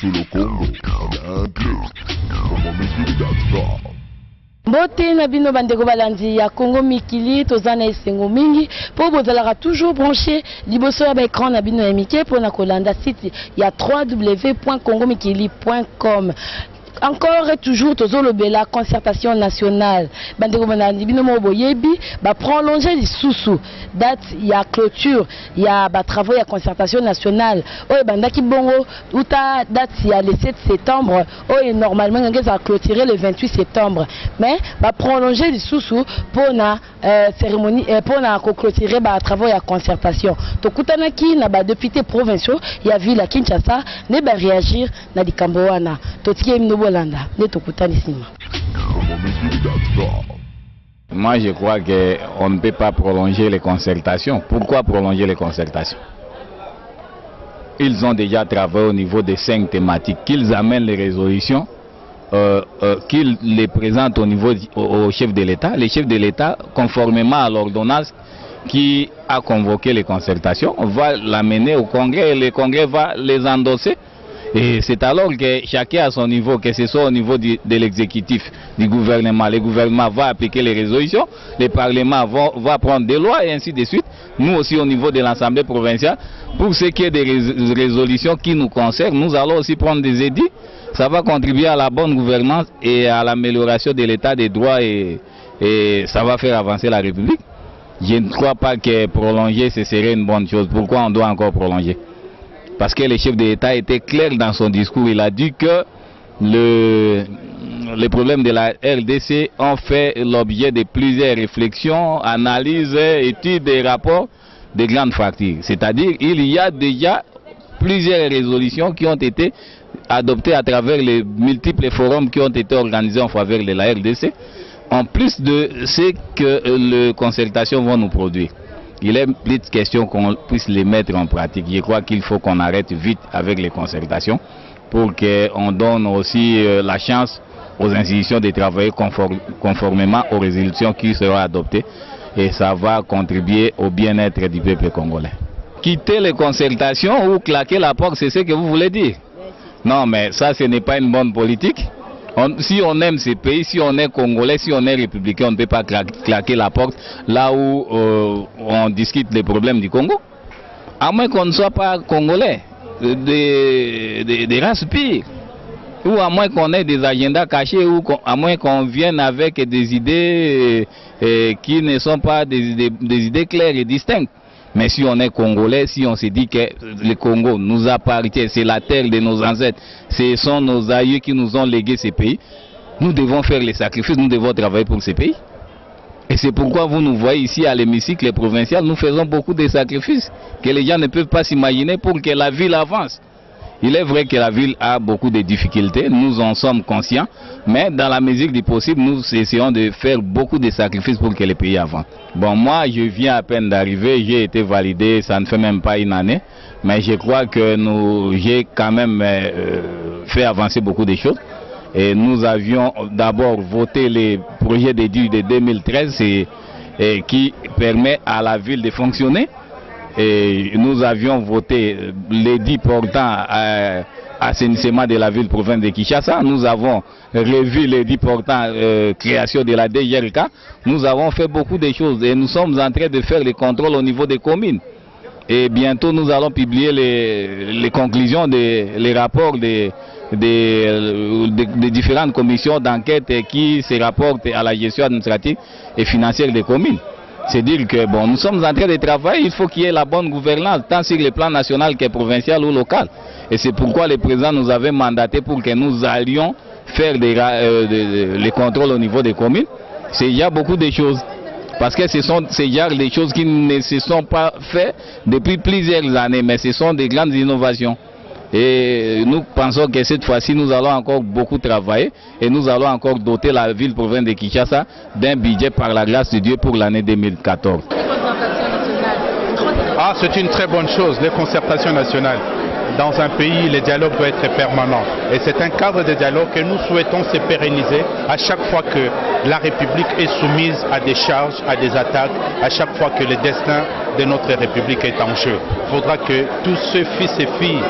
sur le Congo, en anglais, Mbote na bino bandeko balandi ya Congo Mikili tozana esengo mingi po bozalaka toujours branché liboso ya écran na bino ya mike pour na kolanda site ya www.congomikili.com. Encore et toujours la concertation nationale. Bandeko balandi bino mo boyebi ba prolonger les sous date ya clôture ya ba travaux ya concertation nationale. Oye bandaki bongo uta date ya le 7 septembre. Oye normalement ngeza clôturer le 28 septembre. Mais ba prolonger les sous pour na cérémonie pour na clôturer ba travaux ya concertation. Tokutanaki na ba députés provinciaux ya ville à Kinshasa ne ba réagir na likambo wana. Totiye Moi je crois qu'on ne peut pas prolonger les concertations. Pourquoi prolonger les concertations? Ils ont déjà travaillé au niveau des 5 thématiques, qu'ils amènent les résolutions, qu'ils les présentent au niveau au chef de l'État. Le chef de l'État, conformément à l'ordonnance qui a convoqué les concertations, va l'amener au Congrès et le Congrès va les endosser. Et c'est alors que chacun à son niveau, que ce soit au niveau de l'exécutif, du gouvernement, le gouvernement va appliquer les résolutions, le Parlement va prendre des lois et ainsi de suite. Nous aussi au niveau de l'Assemblée provinciale, pour ce qui est des résolutions qui nous concernent, nous allons aussi prendre des édits. Ça va contribuer à la bonne gouvernance et à l'amélioration de l'état des droits et ça va faire avancer la République. Je ne crois pas que prolonger ce serait une bonne chose. Pourquoi on doit encore prolonger? Parce que le chef de l'État était clair dans son discours. Il a dit que les problèmes de la RDC ont fait l'objet de plusieurs réflexions, analyses, études et rapports de grandes fractures. C'est-à-dire qu'il y a déjà plusieurs résolutions qui ont été adoptées à travers les multiples forums qui ont été organisés en faveur de la RDC, en plus de ce que les concertations vont nous produire. Il est plus de question qu'on puisse les mettre en pratique. Je crois qu'il faut qu'on arrête vite avec les concertations pour qu'on donne aussi la chance aux institutions de travailler conformément aux résolutions qui seront adoptées et ça va contribuer au bien-être du peuple congolais. Quitter les concertations ou claquer la porte, c'est ce que vous voulez dire? Non, mais ça, ce n'est pas une bonne politique. Si on aime ces pays, si on est congolais, si on est républicain, on ne peut pas claquer la porte là où on discute des problèmes du Congo. À moins qu'on ne soit pas congolais, des races pires, ou à moins qu'on ait des agendas cachés, ou à moins qu'on vienne avec des idées qui ne sont pas des idées claires et distinctes. Mais si on est congolais, si on se dit que le Congo nous appartient, c'est la terre de nos ancêtres, ce sont nos aïeux qui nous ont légué ces pays, nous devons faire les sacrifices, nous devons travailler pour ces pays. Et c'est pourquoi vous nous voyez ici à l'hémicycle provincial, nous faisons beaucoup de sacrifices que les gens ne peuvent pas s'imaginer pour que la ville avance. Il est vrai que la ville a beaucoup de difficultés, nous en sommes conscients, mais dans la mesure du possible, nous essayons de faire beaucoup de sacrifices pour que les pays avancent. Bon, moi, je viens à peine d'arriver, j'ai été validé, ça ne fait même pas une année, mais je crois que j'ai quand même fait avancer beaucoup de choses. Et nous avions d'abord voté les projets d'édit de 2013 qui permet à la ville de fonctionner. Et nous avions voté l'édit portant à assainissement de la ville province de Kinshasa. Nous avons revu l'édit portant création de la DGRK. Nous avons fait beaucoup de choses et nous sommes en train de faire les contrôles au niveau des communes. Et bientôt nous allons publier les conclusions, les rapports des différentes commissions d'enquête qui se rapportent à la gestion administrative et financière des communes. C'est dire que bon, nous sommes en train de travailler, il faut qu'il y ait la bonne gouvernance, tant sur le plan national que provincial ou local. Et c'est pourquoi le président nous avait mandaté pour que nous allions faire les contrôles au niveau des communes. Il y a beaucoup de choses, parce que c'est des choses qui ne se sont pas faites depuis plusieurs années, mais ce sont des grandes innovations. Et nous pensons que cette fois-ci, nous allons encore beaucoup travailler et nous allons encore doter la ville province de Kinshasa d'un budget par la grâce de Dieu pour l'année 2014. Ah, c'est une très bonne chose, les concertations nationales. Dans un pays, le dialogue doit être permanent. Et c'est un cadre de dialogue que nous souhaitons se pérenniser à chaque fois que la République est soumise à des charges, à des attaques, à chaque fois que le destin de notre République est en jeu. Il faudra que tous ceux fils et filles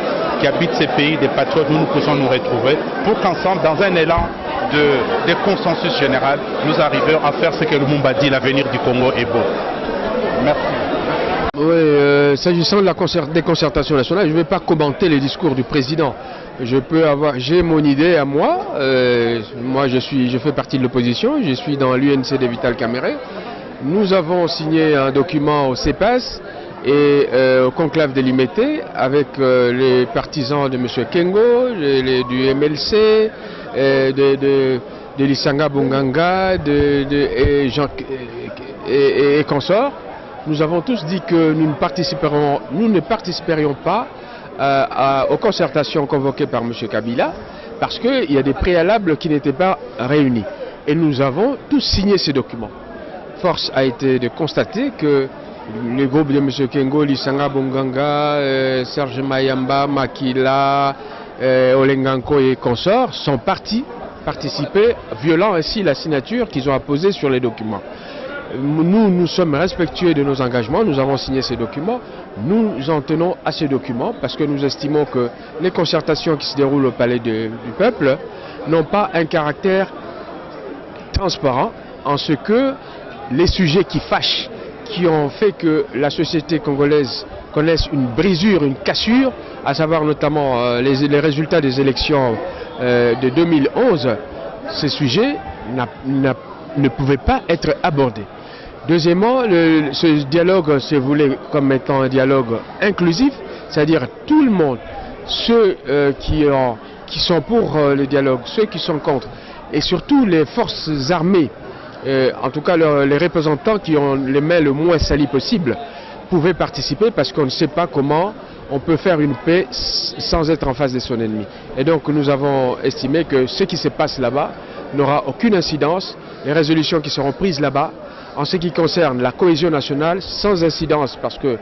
qui habitent ces pays, des patriotes, nous puissions nous retrouver pour qu'ensemble, dans un élan de consensus général, nous arrivions à faire ce que Lumumba dit, l'avenir du Congo est beau. Merci. Oui, s'agissant de des concertations nationales, je ne vais pas commenter les discours du président. J'ai mon idée à moi. Moi, je fais partie de l'opposition. Je suis dans l'UNC de Vital Kamerhe. Nous avons signé un document au CEPAS et au conclave de l'IMET avec les partisans de M. Kengo, du MLC, de Lisanga Bonganga et consorts. Nous avons tous dit que nous ne participerions pas aux concertations convoquées par M. Kabila parce qu'il y a des préalables qui n'étaient pas réunis. Et nous avons tous signé ces documents. Force a été de constater que les groupes de M. Kengo, Lisanga Bonganga, Serge Mayamba, Makila, Olenganko et consorts sont participer, violant ainsi la signature qu'ils ont apposée sur les documents. Nous sommes respectueux de nos engagements, nous avons signé ces documents, nous en tenons à ces documents parce que nous estimons que les concertations qui se déroulent au Palais du Peuple n'ont pas un caractère transparent en ce que les sujets qui fâchent, qui ont fait que la société congolaise connaisse une brisure, une cassure, à savoir notamment les résultats des élections de 2011, ces sujets ne pouvaient pas être abordés. Deuxièmement, ce dialogue se voulait comme étant un dialogue inclusif, c'est-à-dire tout le monde, ceux qui sont pour le dialogue, ceux qui sont contre, et surtout les forces armées, en tout cas les représentants qui ont les mains le moins salies possible, pouvaient participer parce qu'on ne sait pas comment on peut faire une paix sans être en face de son ennemi. Et donc nous avons estimé que ce qui se passe là-bas n'aura aucune incidence, les résolutions qui seront prises là-bas, en ce qui concerne la cohésion nationale, sans incidence, parce que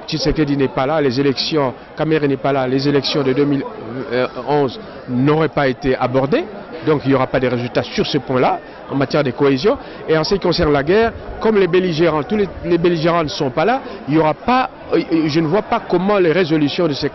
Tshisekedi n'est pas là, les élections, Kamerhe n'est pas là, les élections de 2011 n'auraient pas été abordées, donc il n'y aura pas de résultats sur ce point-là, en matière de cohésion. Et en ce qui concerne la guerre, comme les belligérants, tous les belligérants ne sont pas là, il y aura pas, je ne vois pas comment les résolutions de ces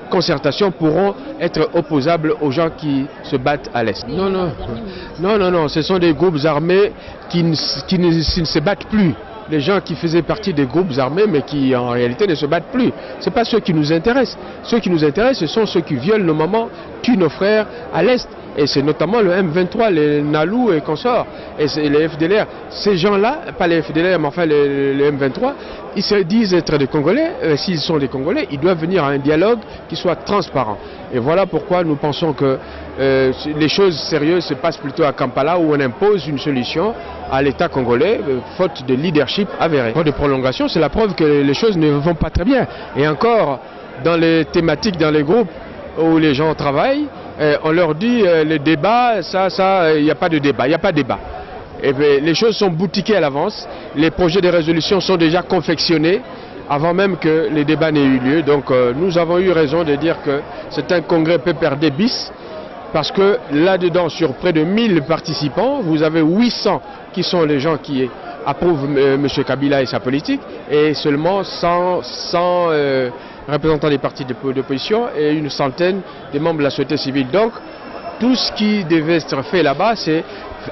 concertations pourront être opposables aux gens qui se battent à l'Est. Non, ce sont des groupes armés qui ne se battent plus. Les gens qui faisaient partie des groupes armés mais qui en réalité ne se battent plus. Ce n'est pas ceux qui nous intéressent. Ceux qui nous intéressent, ce sont ceux qui violent nos mamans, tuent nos frères à l'Est. Et c'est notamment le M23, les Nalou et consorts, et les FDLR. Ces gens-là, pas les FDLR, mais enfin les M23, ils se disent être des Congolais. S'ils sont des Congolais, ils doivent venir à un dialogue qui soit transparent. Et voilà pourquoi nous pensons que les choses sérieuses se passent plutôt à Kampala, où on impose une solution à l'État congolais, faute de leadership avéré. De prolongation, c'est la preuve que les choses ne vont pas très bien. Et encore, dans les thématiques, dans les groupes où les gens travaillent, on leur dit les débats, il n'y a pas de débat, il n'y a pas de débat. Et bien, les choses sont boutiquées à l'avance, les projets de résolution sont déjà confectionnés avant même que les débats n'aient eu lieu. Donc nous avons eu raison de dire que c'est un congrès PPRD bis, parce que là-dedans, sur près de 1000 participants, vous avez 800 qui sont les gens qui approuvent M. Kabila et sa politique, et seulement 100 représentants des partis d'opposition et une centaine de membres de la société civile. Donc, tout ce qui devait être fait là-bas, c'est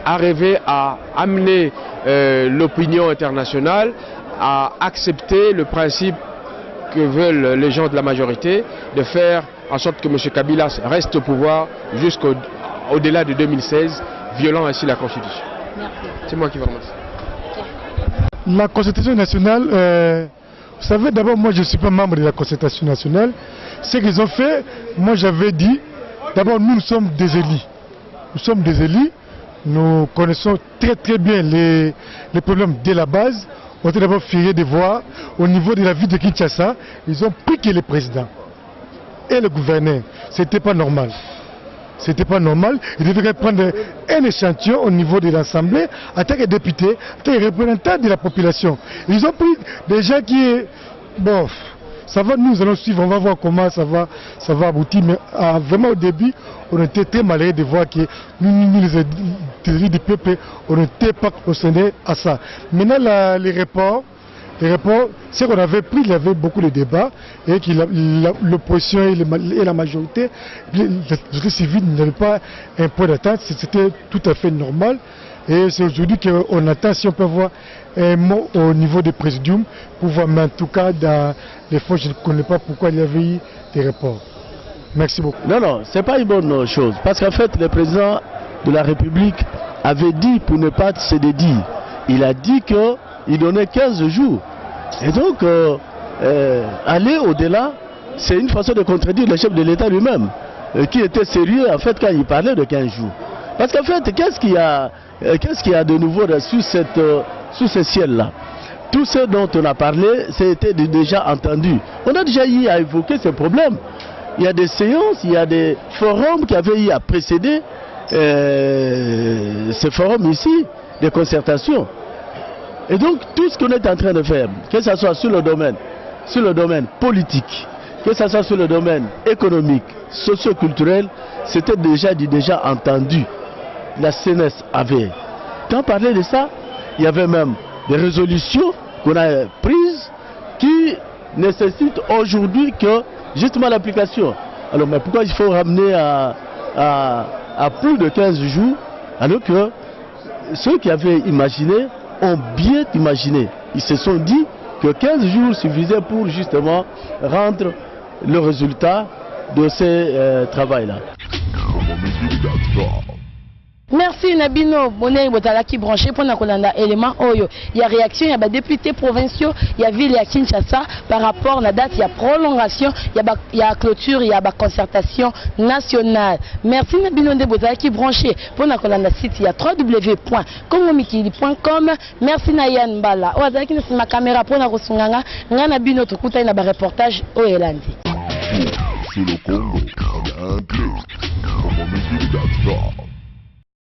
arriver à amener l'opinion internationale à accepter le principe que veulent les gens de la majorité, de faire en sorte que M. Kabila reste au pouvoir jusqu'au-delà de 2016, violant ainsi la Constitution. C'est moi qui vous remercie. La Constitution nationale, vous savez, d'abord, moi je ne suis pas membre de la Concertation nationale. Ce qu'ils ont fait, moi j'avais dit, d'abord nous sommes des élus. Nous sommes des élus, nous connaissons très bien les problèmes de la base. On était d'abord fiers de voir, au niveau de la ville de Kinshasa, ils ont piqué le président et le gouverneur. Ce n'était pas normal. C'était pas normal. Ils devaient prendre un échantillon au niveau de l'Assemblée en tant que député, en tant que représentant de la population. Ils ont pris des gens qui... Bon, ça va, nous allons suivre, on va voir comment ça va aboutir. Mais vraiment au début, on était très malheureux de voir que nous les élus du peuple, on n'était pas concernés à ça. Maintenant, les reports, les rapports, c'est qu'on avait pris, il y avait beaucoup de débats et que l'opposition et la majorité, la société civile n'avaient pas un point d'attente, c'était tout à fait normal. Et c'est aujourd'hui qu'on attend si on peut voir un mot au niveau des présidiums pour voir, mais en tout cas, dans les fois, je ne connais pas pourquoi il y avait eu des reports. Merci beaucoup. Non, non, ce n'est pas une bonne chose. Parce qu'en fait, le président de la République avait dit, pour ne pas se dédire, il a dit qu'il donnait 15 jours. Et donc, aller au-delà, c'est une façon de contredire le chef de l'État lui-même, qui était sérieux en fait quand il parlait de 15 jours. Parce qu'en fait, qu'est-ce qu'il y a de nouveau sous ce ciel-là? Tout ce dont on a parlé, c'était déjà entendu. On a déjà eu à évoquer ces problèmes. Il y a des séances, il y a des forums qui avaient eu à précéder ces forums ici, des concertations. Et donc, tout ce qu'on est en train de faire, que ce soit sur le domaine politique, que ce soit sur le domaine économique, socio-culturel, c'était déjà entendu. La CNES avait tant parlé de ça, il y avait même des résolutions qu'on a prises qui nécessitent aujourd'hui que justement l'application. Alors, mais pourquoi il faut ramener à plus de 15 jours alors que ceux qui avaient imaginé ont bien imaginé. Ils se sont dit que 15 jours suffisaient pour justement rendre le résultat de ces travaux-là. Merci Nabino Bonnet Botalaki branché pour nakolanda élément oyo. Il y a réaction, il y a des députés provinciaux, il y a ville à Kinshasa par rapport à la date, il y a prolongation, il y a clôture, il y a concertation nationale. Merci Nabino Botalaki branché pour nakolanda site, il y a www.kongomikili.com. Merci Nayan Mbala. Ozalaki na ma caméra pour nakosunganga ngana bino tokuta na ba reportage o elandi. Sur le Congo, on a un club.